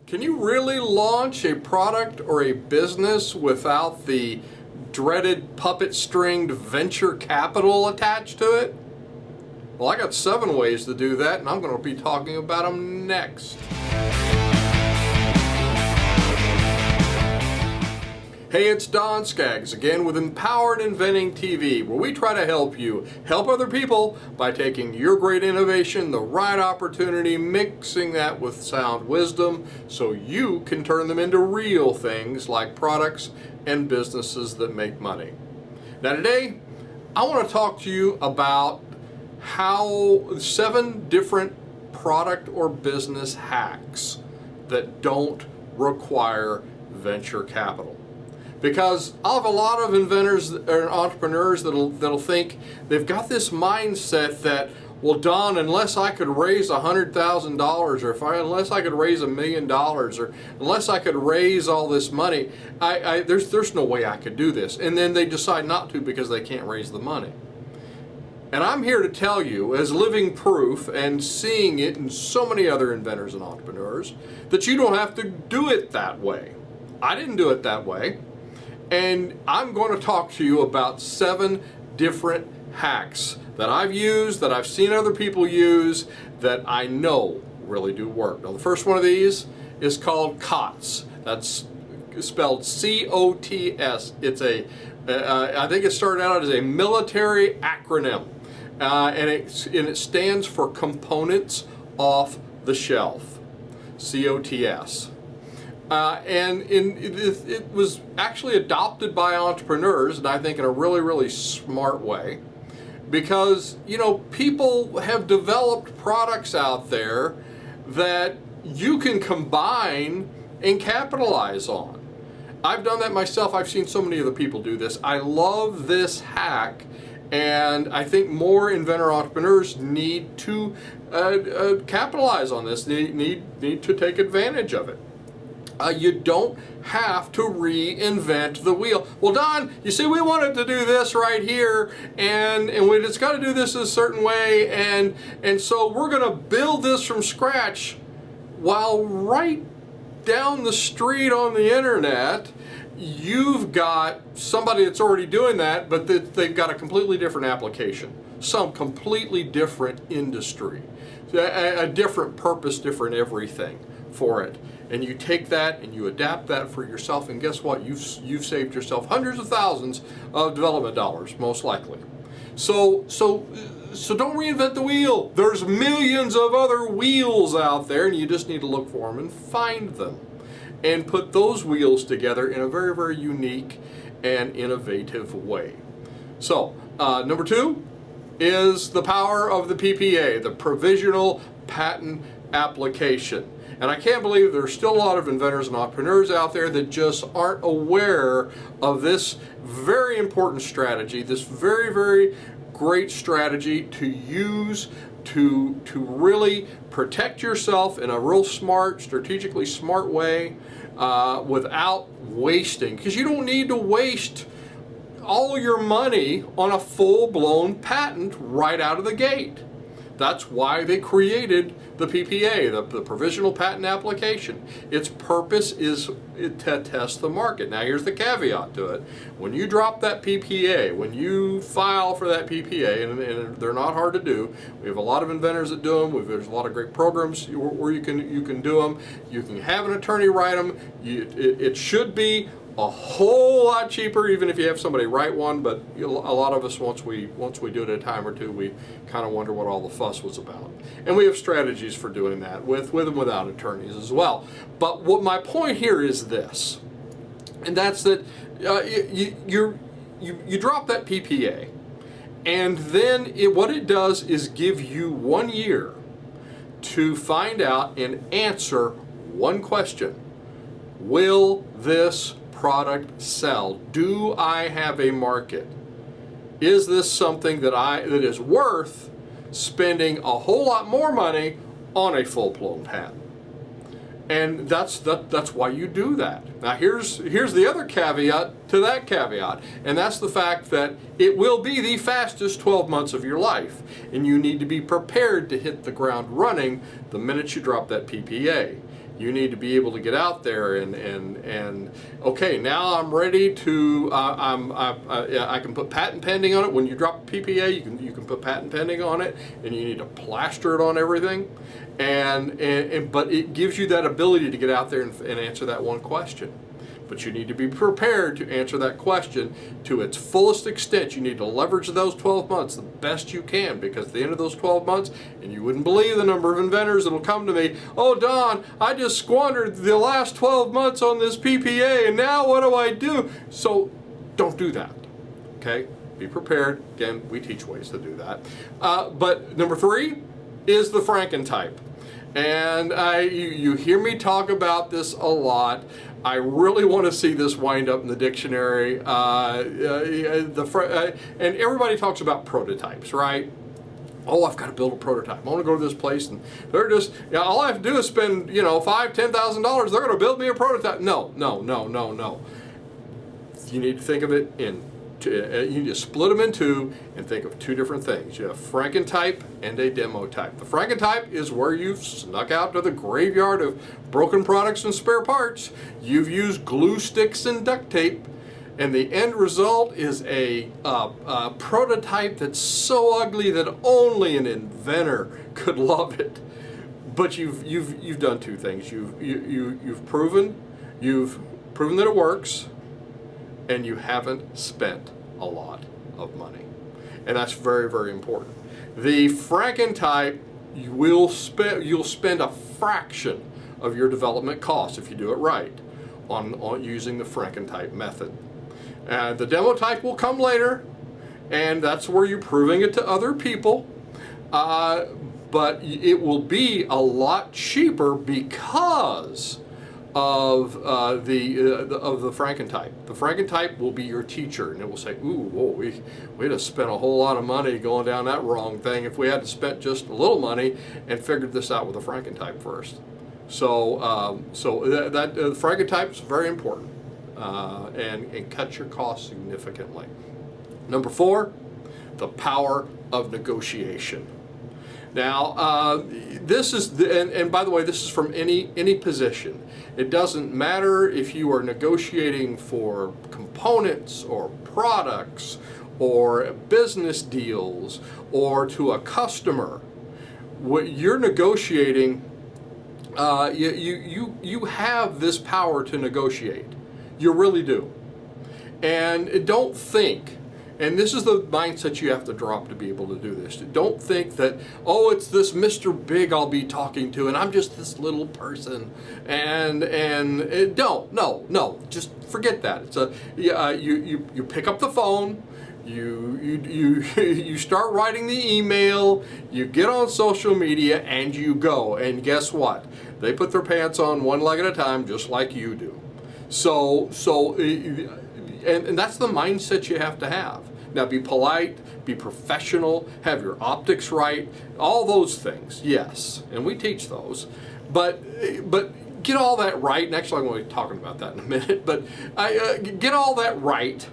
Can you really launch a product or a business without the dreaded puppet-stringed venture capital attached to it? Well, I got 7 ways to do that, and I'm going to be talking about them next. Hey, it's Don Skaggs again with Empowered Inventing TV, where we try to help you help other people by taking your great innovation, the right opportunity, mixing that with sound wisdom so you can turn them into real things like products and businesses that make money. Now today, I want to talk to you about how 7 different product or business hacks that don't require venture capital. Because I'll have a lot of inventors or entrepreneurs that'll think they've got this mindset that, well, Don, unless I could raise $100,000, or unless I could raise $1 million, or unless I could raise all this money, there's no way I could do this. And then they decide not to because they can't raise the money. And I'm here to tell you, as living proof and seeing it in so many other inventors and entrepreneurs, that you don't have to do it that way. I didn't do it that way. And I'm going to talk to you about 7 different hacks that I've used, that I've seen other people use, that I know really do work. Now, the first one of these is called COTS. That's spelled C-O-T-S. It's I think it started out as a military acronym, and it stands for Components Off the Shelf, COTS. It was actually adopted by entrepreneurs, and I think in a really, really smart way, because, you know, people have developed products out there that you can combine and capitalize on. I've done that myself. I've seen so many other people do this. I love this hack, and I think more inventor entrepreneurs need to capitalize on this. They need to take advantage of it. You don't have to reinvent the wheel. Well, Don, you see, we wanted to do this right here, and we just got to do this a certain way, and so we're going to build this from scratch. While right down the street on the internet, you've got somebody that's already doing that, but they've got a completely different application, some completely different industry, a different purpose, different everything for it. And you take that and you adapt that for yourself, and guess what? You've saved yourself hundreds of thousands of development dollars, most likely. So don't reinvent the wheel. There's millions of other wheels out there, and you just need to look for them and find them, and put those wheels together in a very, very unique and innovative way. So number 2 is the power of the PPA, the provisional patent application. And I can't believe there's still a lot of inventors and entrepreneurs out there that just aren't aware of this very important strategy, this very, very great strategy to use to really protect yourself in a real smart, strategically smart way, without wasting. Because you don't need to waste all your money on a full-blown patent right out of the gate. That's why they created the PPA, the provisional patent application. Its purpose is to test the market. Now here's the caveat to it. When you drop that PPA, when you file for that PPA, and they're not hard to do, we have a lot of inventors that do them, there's a lot of great programs where you can do them, you can have an attorney write them, it should be a whole lot cheaper, even if you have somebody write one, but a lot of us, once we do it a time or two, we kind of wonder what all the fuss was about. And we have strategies for doing that with and without attorneys as well. But what my point here is this, and that's that you drop that PPA, and then what it does is give you 1 year to find out and answer one question: will this product sell? Do I have a market? Is this something that is worth spending a whole lot more money on a full-blown patent? And that's why you do that. Now here's the other caveat to that caveat, and that's the fact that it will be the fastest 12 months of your life, and you need to be prepared to hit the ground running the minute you drop that PPA. You need to be able to get out there and okay, now I'm ready to I can put patent pending on it. When you drop PPA, you can put patent pending on it, and you need to plaster it on everything. But it gives you that ability to get out there and answer that one question. But you need to be prepared to answer that question to its fullest extent. You need to leverage those 12 months the best you can, because at the end of those 12 months, and you wouldn't believe the number of inventors that'll come to me, oh Don, I just squandered the last 12 months on this PPA, and now what do I do? So don't do that, okay? Be prepared. Again, we teach ways to do that. But number 3 is the Franken type. And you hear me talk about this a lot. I really want to see this wind up in the dictionary. And everybody talks about prototypes, right? Oh, I've got to build a prototype. I want to go to this place, and they're just, all I have to do is spend, $5,000, $10,000. They're going to build me a prototype. No. You need to think of it you need to split them in two and think of 2 different things. You have Franken type and a demo type. The Franken type is where you've snuck out to the graveyard of broken products and spare parts. You've used glue sticks and duct tape, and the end result is a prototype that's so ugly that only an inventor could love it. But you've done 2 things. You've proven that it works, and you haven't spent a lot of money. And that's very, very important. The Franken type, you'll spend a fraction of your development costs if you do it right on using the Franken type method. The demo type will come later, and that's where you're proving it to other people. But it will be a lot cheaper because of the Franken type. The Franken type will be your teacher, and it will say, "Ooh, whoa, we'd have spent a whole lot of money going down that wrong thing if we had spent just a little money and figured this out with the Franken type first." So, the Franken type is very important, and cuts your costs significantly. Number 4, the power of negotiation. Now, this is, and by the way, this is from any position. It doesn't matter if you are negotiating for components or products or business deals or to a customer. What you're negotiating, you have this power to negotiate. You really do. And don't think, and this is the mindset you have to drop to be able to do this. Don't think that, oh, it's this Mr. Big I'll be talking to, and I'm just this little person. And no, just forget that. It's you pick up the phone, you start writing the email, you get on social media, and you go. And guess what? They put their pants on one leg at a time, just like you do. And that's the mindset you have to have. Now, be polite, be professional, have your optics right, all those things, yes, and we teach those. But get all that right, and actually I'm going to be talking about that in a minute, but get all that right,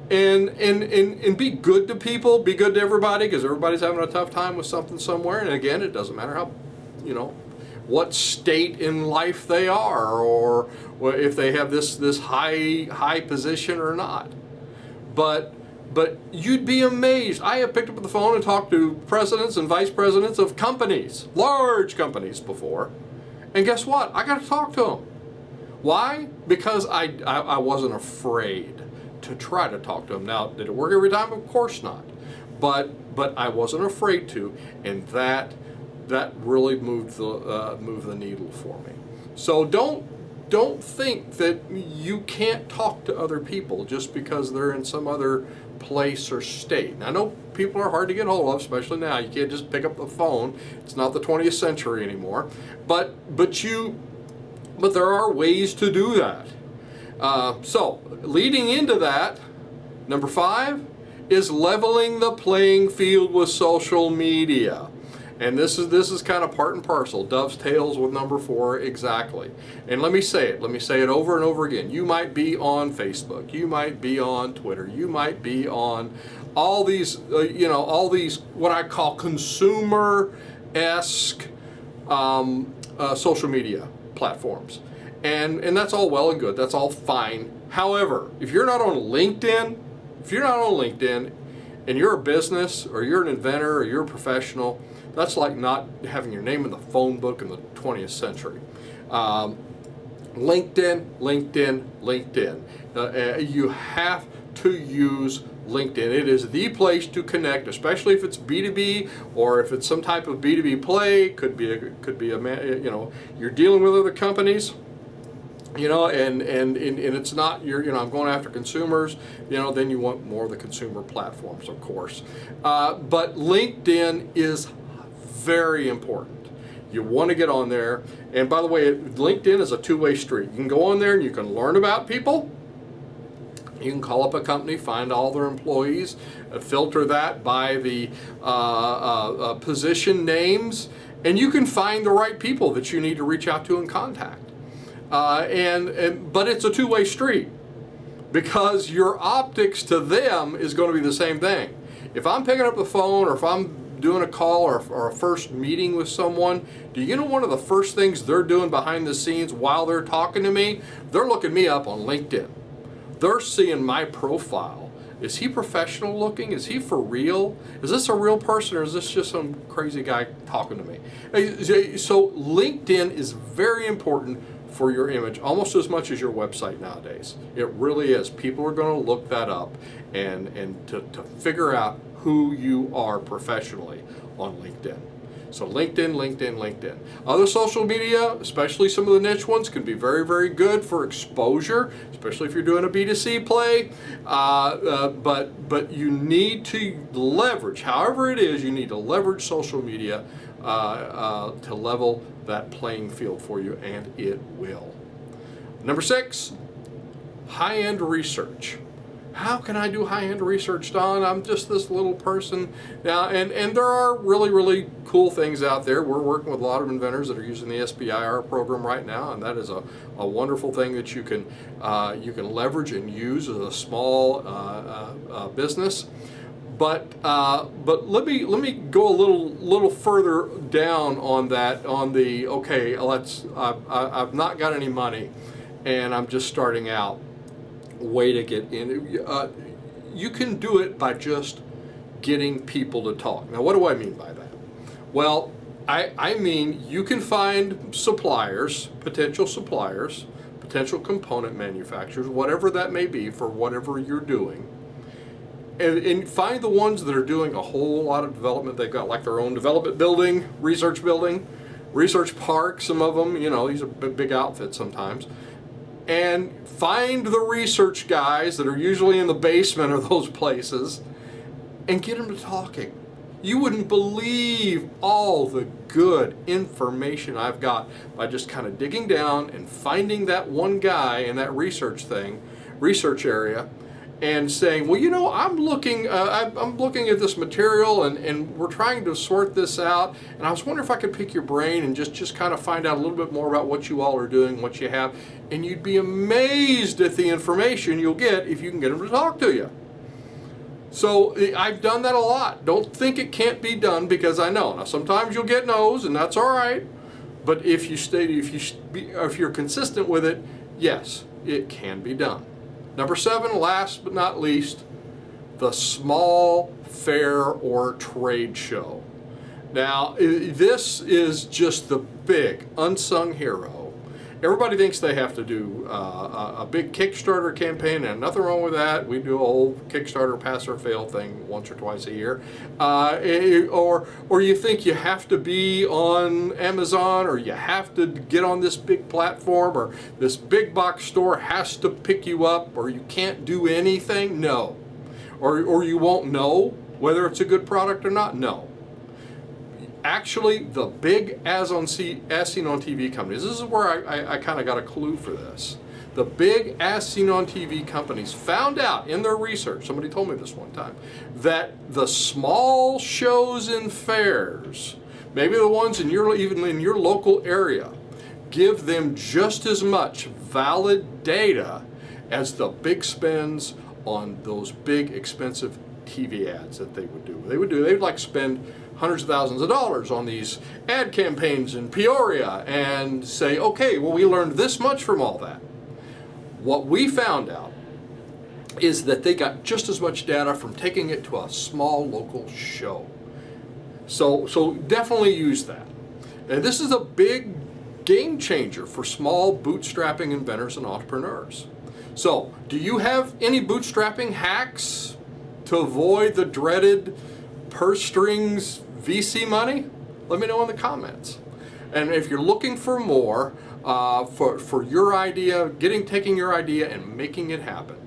and be good to people, be good to everybody, because everybody's having a tough time with something somewhere, and again, it doesn't matter how, what state in life they are, or if they have this high position or not. But you'd be amazed. I have picked up the phone and talked to presidents and vice presidents of companies, large companies before, and guess what? I got to talk to them. Why? Because I wasn't afraid to try to talk to them. Now, did it work every time? Of course not. But I wasn't afraid to, and that really moved the needle for me. So don't think that you can't talk to other people just because they're in some other place or state. And I know people are hard to get hold of, especially now. You can't just pick up the phone. It's not the 20th century anymore. But there are ways to do that. So leading into that, number 5 is leveling the playing field with social media. And this is kind of part and parcel, dovetails with number 4 exactly. And let me say it over and over again. You might be on Facebook, you might be on Twitter, you might be on all these, all these what I call consumer-esque social media. platforms. And that's all well and good. That's all fine. However, if you're not on LinkedIn, and you're a business or you're an inventor or you're a professional, that's like not having your name in the phone book in the 20th century. LinkedIn. You have to use LinkedIn. It is the place to connect, especially if it's B2B or if it's some type of B2B play. Could be you're dealing with other companies. And it's not I'm going after consumers. Then you want more of the consumer platforms, of course. But LinkedIn is very important. You want to get on there. And by the way, LinkedIn is a two-way street. You can go on there and you can learn about people. You can call up a company, find all their employees, filter that by the position names, and you can find the right people that you need to reach out to and contact. But it's a two-way street, because your optics to them is going to be the same thing. If I'm picking up the phone, or if I'm doing a call or a first meeting with someone, do you know one of the first things they're doing behind the scenes while they're talking to me? They're looking me up on LinkedIn. They're seeing my profile. Is he professional looking? Is he for real? Is this a real person, or is this just some crazy guy talking to me? So LinkedIn is very important for your image, almost as much as your website nowadays. It really is. People are going to look that up and to figure out who you are professionally on LinkedIn. So LinkedIn. Other social media, especially some of the niche ones, can be very, very good for exposure, especially if you're doing a B2C play. But you need to leverage, however it is, you need to leverage social media to level that playing field for you, and it will. Number 6, high-end research. How can I do high-end research, Don? I'm just this little person. Now, and there are really, really cool things out there. We're working with a lot of inventors that are using the SBIR program right now, and that is a wonderful thing that you can leverage and use as a small business. But let me go a little further down on that. I've not got any money, and I'm just starting out. Way to get in. You can do it by just getting people to talk. Now, what do I mean by that? Well, I mean you can find suppliers, potential component manufacturers, whatever that may be for whatever you're doing, and find the ones that are doing a whole lot of development. They've got like their own development building, research park, some of them, these are big outfits sometimes. And find the research guys that are usually in the basement of those places and get them to talking. You wouldn't believe all the good information I've got by just kind of digging down and finding that one guy in that research area, and saying, well, I'm looking at this material and we're trying to sort this out, and I was wondering if I could pick your brain and just kind of find out a little bit more about what you all are doing, what you have, and you'd be amazed at the information you'll get if you can get them to talk to you. So I've done that a lot. Don't think it can't be done, because I know. Now sometimes you'll get no's, and that's all right. But if you're consistent with it, yes, it can be done. Number 7, last but not least, the small fair or trade show. Now, this is just the big unsung hero. Everybody thinks they have to do a big Kickstarter campaign, and nothing wrong with that. We do a whole Kickstarter pass or fail thing once or twice a year. Or you think you have to be on Amazon, or you have to get on this big platform, or this big box store has to pick you up, or you can't do anything? No. Or you won't know whether it's a good product or not? No. Actually, the big as seen on TV companies, this is where I kind of got a clue for this. The big as seen on TV companies found out in their research, somebody told me this one time, that the small shows and fairs, maybe the ones even in your local area, give them just as much valid data as the big spends on those big expensive TV ads that they would do. They would like spend hundreds of thousands of dollars on these ad campaigns in Peoria and say, okay, well, we learned this much from all that. What we found out is that they got just as much data from taking it to a small local show. So definitely use that. And this is a big game changer for small bootstrapping inventors and entrepreneurs. So, do you have any bootstrapping hacks to avoid the dreaded purse strings VC money? Let me know in the comments. And if you're looking for more for your idea, taking your idea and making it happen,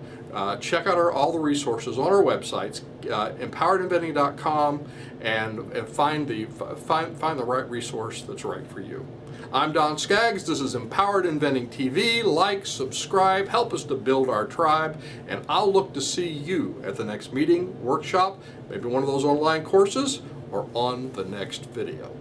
check out all the resources on our websites, empoweredinventing.com, and find the right resource that's right for you. I'm Don Skaggs. This is Empowered Inventing TV. Like, subscribe, help us to build our tribe, and I'll look to see you at the next meeting, workshop, maybe one of those online courses, or on the next video.